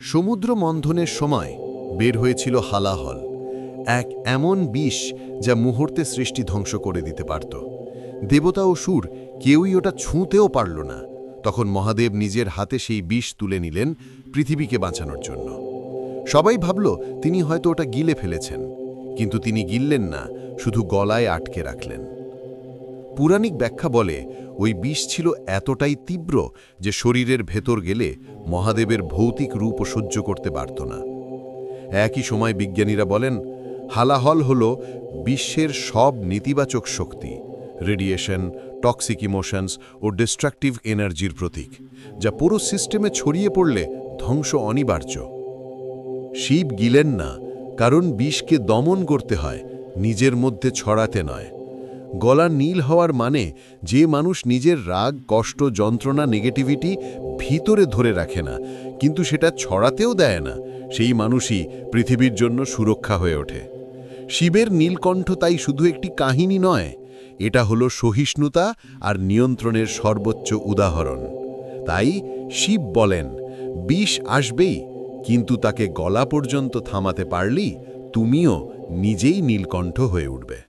সমুদ্র মন্থনের সময় বের হয়েছিল হালাহল, এক এমন বিষ যা মুহূর্তে সৃষ্টি ধ্বংস করে দিতে পারত। দেবতা ও সুর কেউই ওটা ছুঁতেও পারল না। তখন মহাদেব নিজের হাতে সেই বিষ তুলে নিলেন পৃথিবীকে বাঁচানোর জন্য। সবাই ভাবল তিনি হয়তো ওটা গিলে ফেলেছেন, কিন্তু তিনি গিললেন না, শুধু গলায় আটকে রাখলেন। পুরাণিক ব্যাখ্যা বলে ওই বিষ ছিল এতটাই তীব্র যে শরীরের ভেতর গেলে মহাদেবের ভৌতিক রূপও সহ্য করতে পারত না। একই সময় বিজ্ঞানীরা বলেন হালাহল হল বিশ্বের সব নেতিবাচক শক্তি, রেডিয়েশন, টক্সিক ইমোশনস ও ডিস্ট্রাকটিভ এনার্জির প্রতীক, যা পুরো সিস্টেমে ছড়িয়ে পড়লে ধ্বংস অনিবার্য। শিব গিলেন না, কারণ বিষকে দমন করতে হয়, নিজের মধ্যে ছড়াতে নয়। গলা নীল হওয়ার মানে যে মানুষ নিজের রাগ, কষ্ট, যন্ত্রণা, নেগেটিভিটি ভিতরে ধরে রাখে না, কিন্তু সেটা ছড়াতেও দেয় না, সেই মানুষই পৃথিবীর জন্য সুরক্ষা হয়ে ওঠে। শিবের নীলকণ্ঠ তাই শুধু একটি কাহিনী নয়, এটা হলো সহিষ্ণুতা আর নিয়ন্ত্রণের সর্বোচ্চ উদাহরণ। তাই শিব বলেন, বিষ আসবেই, কিন্তু তাকে গলা পর্যন্ত থামাতে পারলেই তুমিও নিজেই নীলকণ্ঠ হয়ে উঠবে।